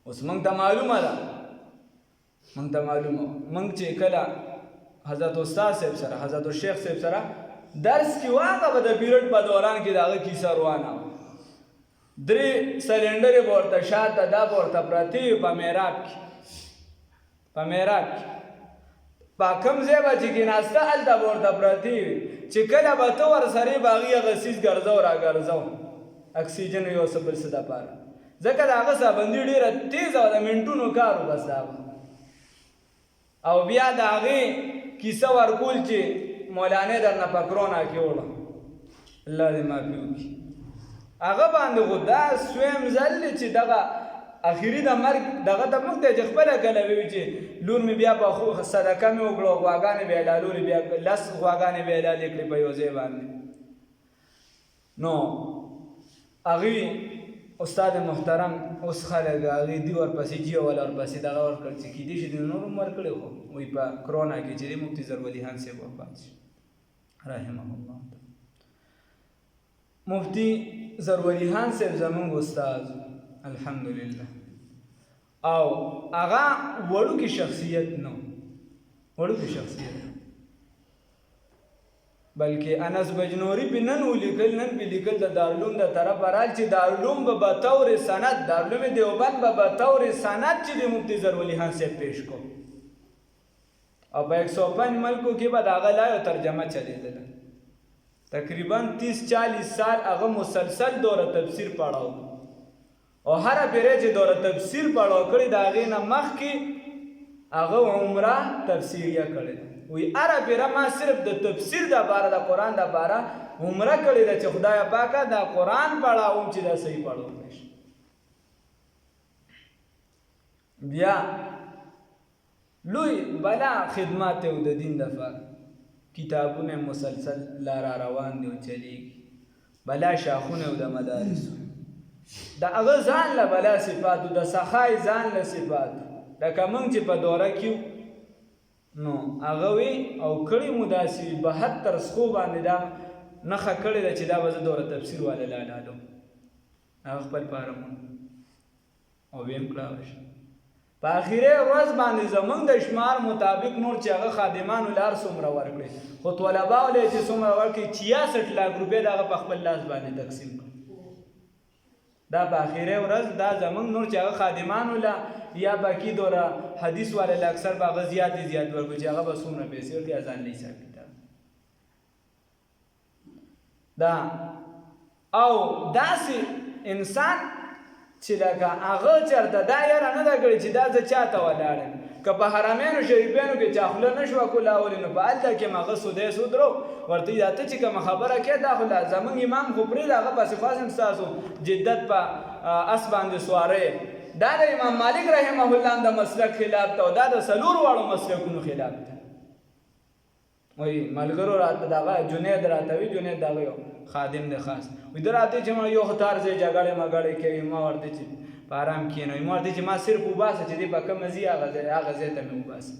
اوس موږ ته معلومه ده موږ چې کله حضرت استاد صاحب سره حضرت الشیخ صاحب سره درس کې واغه به د پیریډ په دوران کې دغه کیسه روانه 3 سلنډرې به ورته شاته دا به ورته پرتې وي په محراب کې په کوم ځای به چې کېناسته هلته به ورته پرتې وي چې کله به ته ورسرې به هغې هغه څیز ګرځو راګرځو اکسیجن یو څه بل څه دپاره ځکه د هغه سابندي ډېره تیزه وه د منټونو کار و بس دا او بیا د هغې کیسه ورکول چې مولانې درنه په کرونا کې وړه الله دې معافي وکړي هغه باندې خو دا سویم ځل دی چې دغه اخري د مرګ دغه ته موږ ته چې خپله کله ووي چې لور مې بیا په صدقه مې وکړو غواګانې به یې حلالولې بیا 10 غواګانې به یې حلالې کړې په یو ځای باندې نو هغې استاد محترم اوس خلک هغې دي ورپسې جیو والا ورپسې دغه ورکړ چې کیدای شي د نور هم ورکړی خو وایي په کرونا کې چې دی مفتي ظرولي خان صاحب وفات شي رحمه الله مفتی ظرولي خان صاحب زمونږ استاد الحمدلله او هغه وړوکی شخصیت نه بلکې انس بجنوري په نن ولیکل د دارالعلوم د طرف رال چې دارالعلوم به بطور سند دارالعلوم دیوبند به بطور سند چې د مفتی ظرولي خان صاحب پیش کو او په 105 ملکو کې به د هغه لایو ترجمه چلیدله تقریبا 30-40 سال هغه مسلسل دوره تفسیر پڑھاو او هر پیره چې دوره تفسیر پڑھاو کړي د هغې نه مخکې هغه عمره تفسیریه کړې وی هر پیره ما صرف د تفسیر دپاره د قرآن دپاره عمره کړې ده چې خدای پاکه دا قرآن پڑھاوم چې دا صحیح پڑھاو نشي بیا لوی بلا خدمات او د دین دپاره کتابونه مسلسل لارا روان دي او چلیږي بلا شاخونه او د مدارسو د هغه ځان له بلا صفاتو د سخای ځان له صفاتو لکه موږ چې په دوره کې نو هغه وي او کړي مو داسې 72 سخو باندې دا نښه کړې ده چې دا به زه دوره تفسیر والا لاړم هغه خپل پارمون او ویم کړه په اخیره ورځ باندې زمونږ د شمار مطابق نور چې هغه خادمانو لار څومره ورکړي خو طلباو له چې څومره ورکړي 66 لک روپۍ د هغه په خپل لاس باندې تقسیم کړي دا په اخیره ورځ دا زمونږ نور چې هغه خادمانو له یا باقي دوره حدیث والا له اکثر به هغه زیات ورکړي چې هغه به څومره پیسې ورکړي ځان له حساب کتاب دا او داسې انسان چې لکه هغه چېرته دا یاره نه ده کړې چې دا زه چاته ولاړم که په حرمینو شریفینو کې چا خوله نه شوه کولاولې نو په هلته کې م هغه سودی سودرو ورته وي دا ته چې کومه خبره کوې دا خو زمونږ امام خو پرېږده هغه پسې خاص هم ستاسو جدت په اس باندې سواری دا د امام مالک رحمه الله د مسلک خلاف ته او دا د 4 واړو مسلکونو خلاف ته وایي ملګرو راته دغه جنید راته وي جنید دغه یو خادم دی خاص وي ده راته چې ما یو هتار ځای جګړې مګړې کوي ما ورته چې په ارام کښېنوي ما ورته چې ما صرف وباسه چې دی په کومه ځي هغه ځای ته مې وباسه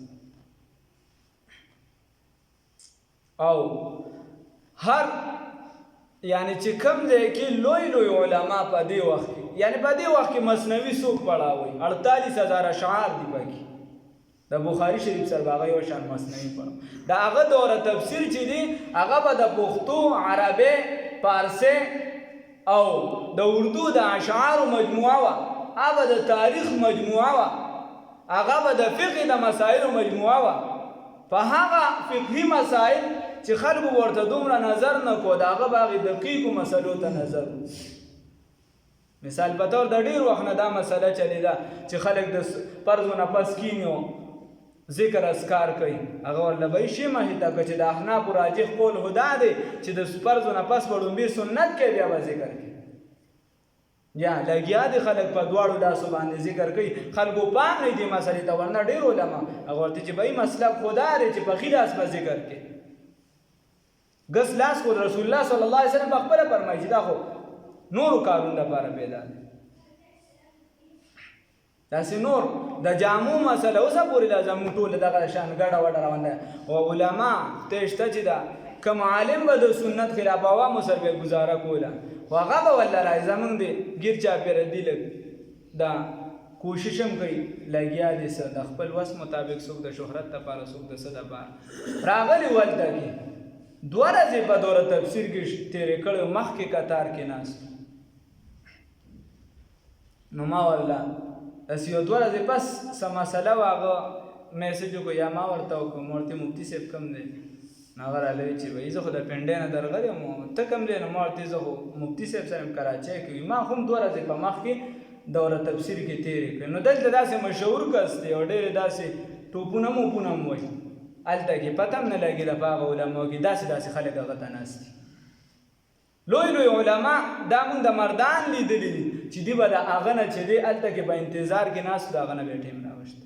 او هر یعنی چې کوم ځای کې لوی علما په دې وخت کې یعنی په دې وخت کې مثنوي څوک پړاوي 48,000 اشعار دي پکې د بخاری شریف سره هغه یو شان مثنوي پړاو دا هغه دوره تفسیر چې دی هغه به د پښتو عربي فارسي او د اردو د اشعار مجموعه وه هغه د تاریخ مجموعه وه هغه به د فقه د مسایلو مجموعه وه په هغه فقهي مسایل چې خلکو ورته دومره نظر نه کو د هغه به هغې دقیقو مسلو ته نظر مثال په طور د ډېر وخت نه دا مسله چلېده چې خلک د فرض نه پس کینی ذکر اذکار کوي هغه ورله به یې شي مهیته که چې د احنافو راجح قول خو دا دی چې د فرض نه پس به ړومبي سنت کوي بیا به ذکر کوي یا لګیا دي خلک په دواړو لاسو باندې ذکر کوي خلکو پام نه دي مسلې ته ورنه ډېر علما هغه ورته چې به مسلک خو دا دی چې په ښي لاس به ذکر کوي ګس لاس خو رسول الله صلی الله علیه وسلم په خپله فرمایي چې دا خو نورو کارونو لپاره پیدا دی داسې نور د جامو مسله اوسه پورې دا زموږ ټول دغه شان ګډه وډه روانه او علما ته شته چې دا کوم عالم به د سنت خلاف عوامو سره به گزاره کوله خو هغه به والله راځي زمونږ د ګیر چاپېره دي لږ دا کوشش هم کوي لګیا دي څه د خپل وس مطابق څوک د شهرت لپاره څوک د څه لپاره راغلي ولته کې 2 ورځې په دوره تفسیر کې تېرې کړی مخکې کتار کې ناست نو ما ورله داسې یو 2 ورځې پس څه مسله وه هغه میسج وکړو یا ما ورته وکړو ما ورته مفتي صاحب کوم دی نو هغه راله وایي چې بهي زه خو د پنډۍ نه درغلی یم ته کوم دی نو ما ورته زه خو مفتي صاحب سره یم کراچۍ کې وي ما هم 2 ورځې په مخکې دوره تفسیر کې تېرې کړې نو دلته داسې مشهور کس دی او ډېرې داسې ټوپونه موپونه هم وایي هلته کې پته هم نه لګېده په هغه علماو کې داسې خلک هغه ته ناست دي لوی علما دا مونږ د مردان لیدلي دي چې دوی به د هغه نه چې دی هلته کې په انتظار کې ناست د هغه نه به ټیم راوشته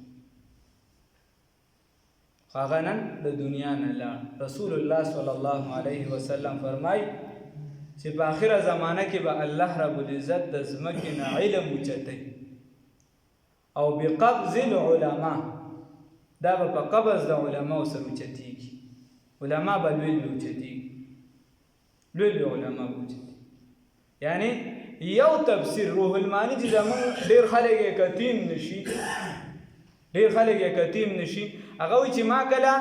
خو هغه نن د دنیا نه لاړ رسول الله صلی الله علیه وسلم فرمایي چې په آخره زمانه کې به الله رب العزت د ځمکې نه علم اوچتوي او بقبض العلماء دا به په قبض د علماو سره اوچتېږي علما به لوی اوچتېږي لوی علما به اوچتېږي یعنی یو تفسیر روح المانی چې زمونږ ډېر خلک یې کتیم نشي هغه وایي چې ما کله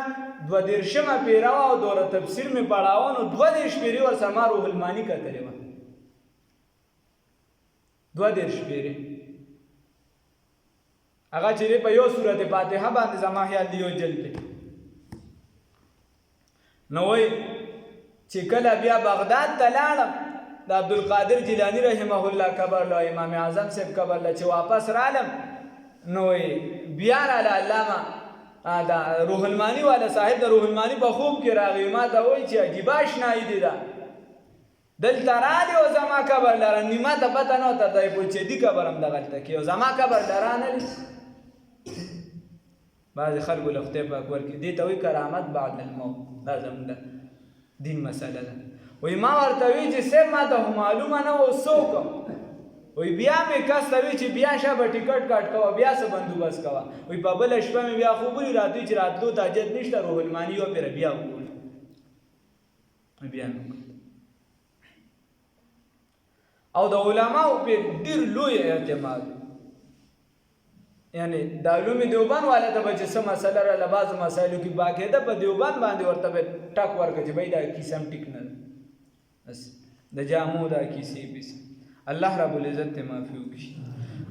22 پیره وه او دوره تفسیر مې پړاوه نو 22 پیرې ورسره ما روح المانی کتلې وه 22 پیرې هغه چې په یو صورت فاتحه باندې زما خیال دی یو جلد نو وایي چې کله بیا بغداد ته لاړم د عبدالقادر جیلانی رحمه الله قبر له امام اعظم صاحب قبر له چې واپس رالم نو بیا راله علامه دا روح المانی والا صاحب د روح المانی په خوب کې راغی ما ته وایي چې عجیبه اشنایي دي ده دلته رالی او زما قبر لره نیمه ته پته نه وته دی پوچېدي قبر هم دغلته کې او زما قبر لرانه بعضې خلکو له خدای پاک ورکړي دې ته وایي کرامت بعد الموت دا زموږ د دین مسله ده وایي ما ورته وایي چې صاحب ما ته خو معلومه نه و څه وکړم وایي بیا مې کس ته وایي چې بیا شه به ټیکټ کاټ کوه بیا څه بندوبست کوه وایي په بله شپه مې بیا خوبونې راتوي چې راتلو ته حاجت نشته روح الماني یو پیره بیا وګورو بیا مې او د علماو په ډېر لوی اعتماد یعنی د علوم دیوبند والا ته به چې څه مسله راله بعضو مسایلو کې باقاعده په دیوبند باندې ورته به ټک ورکړه چې بهی دا کیسه هم ټیک نه ده بس د جامو دا کیسې پیسې الله رب العزت ته معافي وکړي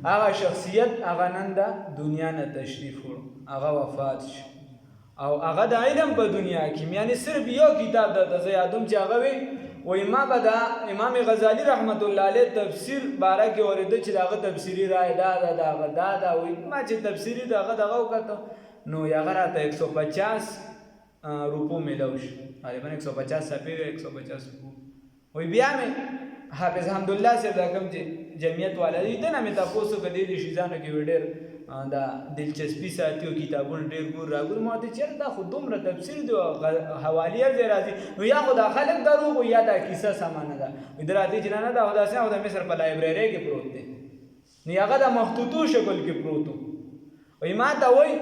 هغه شخصیت هغه نن د دنیا نه تشریف وړو هغه وفات شو او هغه د علم په دنیا کې یعنی صرف یو کتاب د زه یادوم چې هغه وی وایي ما به د امام غزالی رحمت الله علیه تفسیر باره کې اورېده چې د هغه تفسیري رای دا ده د هغه دا ده وایي ما چې تفسیري د هغه دغه وکتو نو هغه راته 150 روپو میلاو شو غالبا 150 صفحې 150 روپو وایي بیا مې حافظ حمدالله صاحب دا کوم چې جمعیت والا دی دنه مې تاسو کدی دي شیزانو کې ډېر دا دلچسپي ساتي او کتابونه ډېر ګور راګور ما ته چیرې دا خو دومره تفسیر دی حوالیه دی راځي نو یا خو دا خلک دروغ و یا دا کیسه سمانه ده وي د راځي چې نه دا خو داسې او د مصر په لایبررۍ کې پروت دی نو هغه د مخطوطو شکل کې پروت و وایي ما ته وایي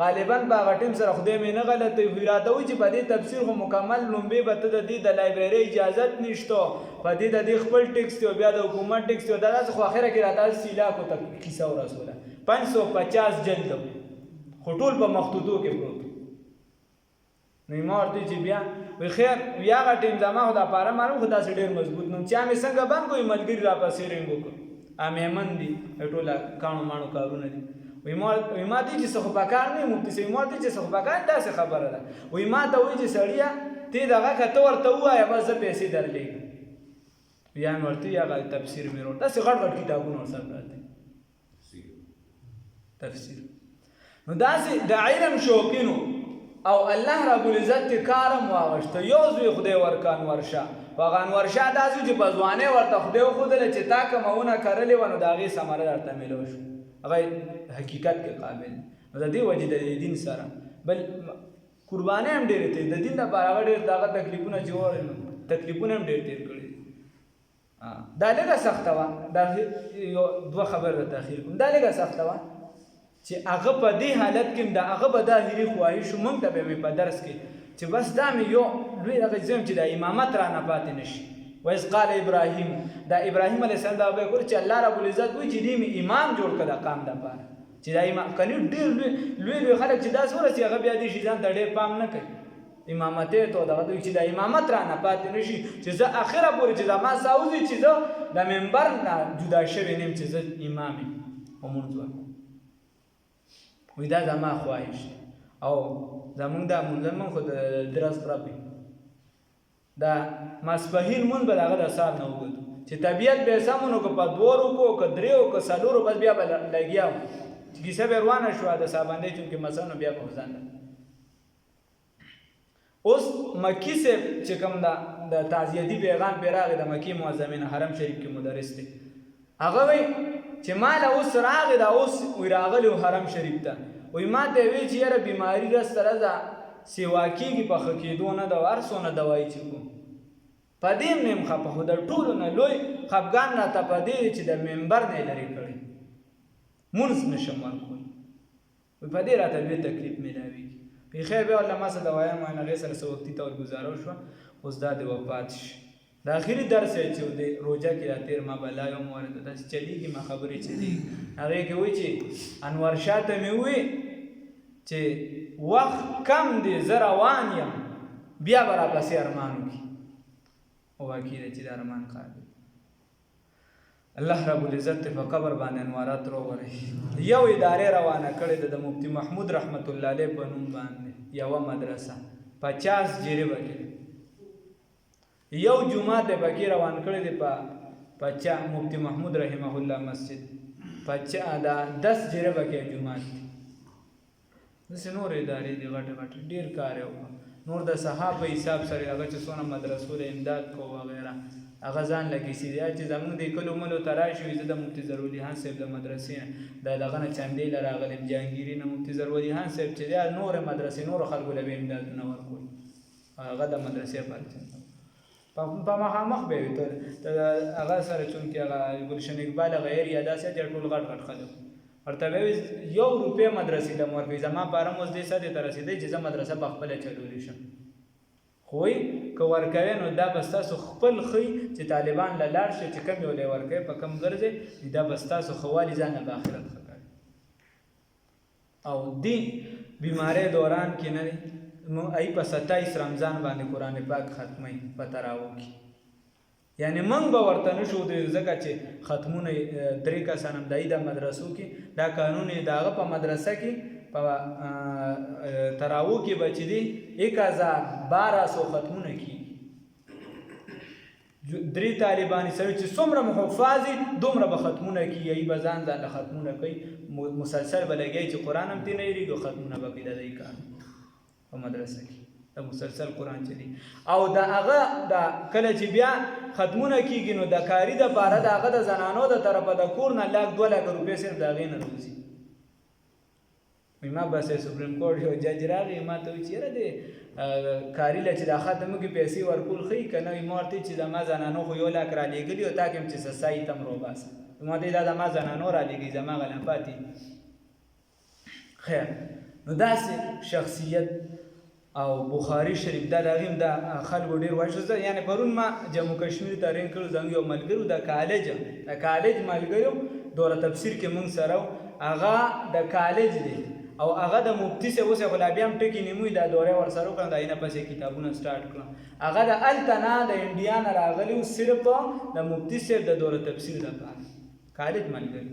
غالبا په هغه ټیم سره خدای مې نه غلطوي وي راته وایي چې په دې تفسیر خو مکمل لومبې به ته د دې د لایبررۍ اجازت نشته په دې د دې خپل ټیکس دی او بیا د حکومت ټیکس دی دا داسې خو اخره کې راته سیلاکو ته کیسه ورسوله 550 جلد خو ټول په مخطوطو کې پروت نو ما ورته چې بیا وایي خیر بیا هغه ټیم زما خو دا پاره معلوم خو داسې ډېر مضبوط نو چې مې څنګه بند کوي ملګري راپسې رنګ وکړو امیمن دي ټوله کاڼو ماڼو کارونه دي وایي ما ته چې څه خو پکار نه مفتي صاحب ما ته چې څه خو پکار داسې خبره ده وایي ما ته وایي چې سړیه ته دغه که ته ورته ووایه بس زه پیسې درلیږم بیا مې ورته وایي هغه تفسیر مې وروړ داسې غټ غټ کتابونه ورسره پراته تفسیر نو داسې د علم شوقینو او الله رب العزت ته کارم واغشته یو زوی خدای ورکا انورشاه په هغه انورشاه داسې چې په ځوانۍ ورته خدای وښودله چې تا کمونه کرلې وه نو د هغې ثمره درته میلو شو هغه حقیقت کې قابل نو د دې وجې د دین سره بل قربانۍ هم ډېرې تېرې د دین لپاره هغه ډېر د هغه تکلیفونه چې وړل تکلیفونه هم ډېر تېر کړي دا لږه سخته وه دا یو 2 خبر د تاخیر کوم دا لږه سخته وه چې هغه په دې حالت کې د هغه به دا هیري خواهش موږ ته به مې په درس کې چې بس دا مې یو لوی دغه ځم چې د امامت رانه پاتې نشي وایس قال ابراهیم دا ابراهیم علیه السلام دا به کول چې الله رب العزت وی چې دې امام جوړ کړه قام د پاره چې دا امام کني ډېر لوی خلک چې دا سورې هغه بیا دې شي ځان ته ډېر پام نه کوي امامته ته دا دوی چې د امامت را نه پاتې نشي چې زه اخره پورې چې دا ما ساوزي چې زه د منبر نه جدا شوی نیم چې زه امام او مونږ وي دا زما خواهش او زمونږ دا مونږ خو د درس پرابي دا ماسپهین مون به هغه د سال نه وګورو چې طبیعت به سمونو کو په دوورو کو ک دریو ک سلورو بس بیا به لګیاو چې کیسه به روانه شو د صاحباندې چونکه مثلا بیا په ځان اوس مکی سے چې کوم د تعزیتی پیغام پیراغه د مکی معظمین حرم شریف کې مدرس دی هغه وی چې مال اوس راغی دا اوس وی راغلی حرم شریف ته وی ما ته وی چې یاره بیماری را سره ده سیوا کېږي په ښه کېدو نه د ورسونه دوایي چې کوم په دې مې م خفه خو د ټولو نه لوی خفګان راته په دې چې د منبر نه یې لرې کړی مونځ نشم ورکولی وی په دې راته لوی تکلیف میلاویږي خیر به الله ما سره دوایم ما هغې سره څه وختي طور ګزاره شوه اوس دا د وفات شي د اخري درس یې چې د روژه کې را تېر ما بلا یو مورد داسې چلیږي ما خبرې چلیږي هغې کې وایي چې انور شاه ته مې ووایي چې وخت کم دی زه روان یم بیا به راپسې ارمان وکړي او واقع دی چې د ارمان کار دی الله رب العزت په قبر باندې انوارات راوړي یو ادارې روانه کړې ده د مفتی محمود رحمت الله علیه په نوم باندې یوه مدرسه 50 جریبه کې یو جمعه ته پکې روان کړی دی په مفتی محمود رحمه الله مسجد دا 10 جریبه کې جمعه دي داسې نور ادارې دي غټ ډېر کار یې وکړ نور د صحابه حساب سره هغه چې څونه مدرسو له امداد کو وغیره هغه ځان لګي سي چې زمونږ د کلو ملو ترای شوې زه د مفتی ضروري خان صاحب د مدرسې د دغه نه چندې له راغلم جهانګیري نه مفتی ضروري خان صاحب چې دا نور مدرسې نور خلکو له امدادونه ورکول هغه د مدرسې پاتې په مخامخ به وي ته هغه سره چونکې هغه ګلشن اقبال غیر یا داسې ټول غټ خلک ورته به یو روپۍ مدرسې له مورکوي زما پاره مو دې ساتې ته رسېدی چې زه مدرسه په خپله چلولی شم خوی که ورکوي نو دا به ستاسو خپل ښي چې طالبان له لاړ شي چې کم یو لی ورکوي په کم ګرځئ دا به ستاسو ښه والي ځان به آخرت ښه کوي او دې بیماری دوران کې نه دی ای په 27 رمضان باندې قرآن پاک ختموي په تراوو کې یعنی موږ به ورته نشو ځکه چې ختمونه 3 کسان هم د مدرسو کې دا قانون د هغه په مدرسه کې په تراوو کې به چې دي 1200 ختمونه کېږي 3 طالباني سړي چې څومره محفظ دي دومره به ختمونه کېږي ای به ځان ځان ختمونه کوي مسلسل به لګی چې قرآن هم ترې نه هېرېږي ختمونه به کوي د دې کار په مدرسه کې د مسلسل قرآن چلی او د هغه د کله چې بیا ختمونه کېږي نو د کاري دپاره د هغه د زنانو د طرفه د کور نه 1 لک 2 لک صرف د هغې نه روزي ما بس سپریم کورټ یو جج راغی ما ته وایي چې یاره د کاري له چې دا ختمو کې پیسې ورکول ښایي که نه وي ما ورته چې زما زنانو خو 1 لک رالېږلي او تا کې هم چې سسایي ته هم روباسه ما ته دا زما زنانو رالېږي زما غلم پاتې خیر نو داسې شخصیت او بخاری شریف دا دغیم دا خلکو ډېر وایي یعنی پرون ما جموں کشمیر ته رینګ کړو زموږ یو ملګرو د کالج ملګرو دوره تفسیر کې موږ سره هغه د کالج دی او هغه د مفتی صاحب اوس خو لا بیا هم ټکي نیموي دا دوره ورسره وکړم د هغې نه پسې کتابونه سټارټ کړم هغه د هلته نه د انډیا نه راغلي و صرف د مفتی صاحب د دوره تفسیر دپاره کالج ملګري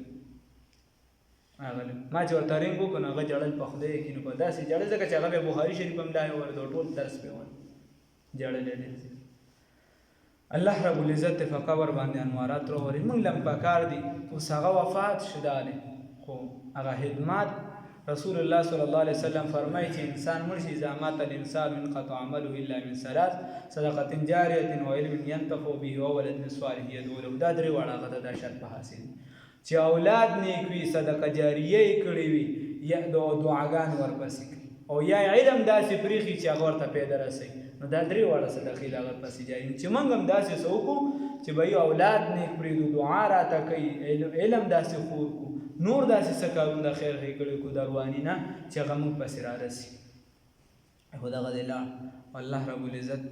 راغلی ما چې ورته رینګ وکړو نو هغه جړل په خدای کې نو په داسې جړل ځکه چې هغه بیا بخاري شریف هم دا ورته ټول درس پې ول جړل یې الله رب العزت په قبر باندې انوارات راوړي موږ لم پکار دي اوس هغه وفات شده دی خو هغه خدمات رسول الله صلی الله علیه وسلم فرمایي چې انسان مړ شي اذا مات الانسان انقطع عمله الا من 3 صدقه جاریه و علم ينتفع به وولد صالح يدعو له دا درې واړه هغه د شرط په حاصل چې اولاد نیک وي صدقه جاریه یې کړې وي یا دعاګان ورپسې کړي او یا علم داسې پرېښي چې هغه ورته پیدا رسوي نو دا درې واړه صدقې د هغه پسې جاري چې موږ هم داسې څه وکړو چې به اولاد نیک پرېږدو دعا راته کوي علم داسې خور کړو نور داسې څه کارونه د خیر ښې کړي کړو د رواني نه چې هغه موږ پسې رارسي خو دغه دی لاړ الله رب العزت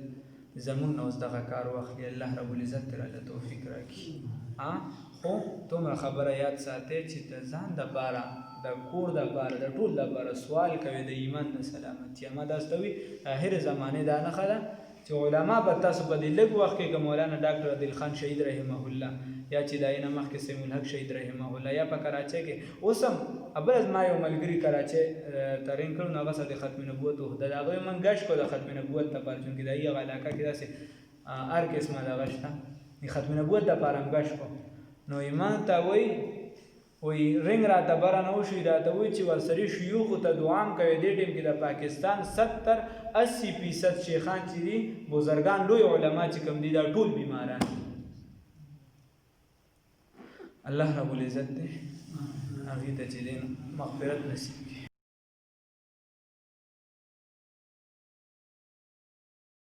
زمون نه اوس دغه کار واخلي الله رب العزت راله توفیق راکړي. خو دومره خبره یاد ساتئ چې د ځان دپاره د کور دپاره د ټول دپاره سوال کوي د ایمان د سلامتیا. ما داسې ته وي آخر زمانې دا نښه ده چې علما به تاسو په دې لږ وخت کې که مولانا ډاکټر عادل خان شهید رحمه الله یا چې د هغې نه مخکې سیم الحق شهید رحمه الله یا په کراچۍ کې اوس هم بل ما یو ملګري کراچۍ ترین کړو نو هغه سره د ختم نبوت عهده د هغوی موږ ګشت کړو د ختم نبوت دپاره چونکې د هغې علاقه کې داسې هر قسمه دغه شته د ختم نبوت دپاره هم ګشت کړو. نو ایمان ته وایي رنګ راته بره نه وشي راته وایي چې ورسري شیوخو ته دعا هم کوي. دې ټیم کې د پاکستان 70-80% شیخان چې دي بزرګان لوی علما چې کوم دي دا ټول بیماران. الله رب العزت دې هغې ته چې دی مغفرت نصیب کړي.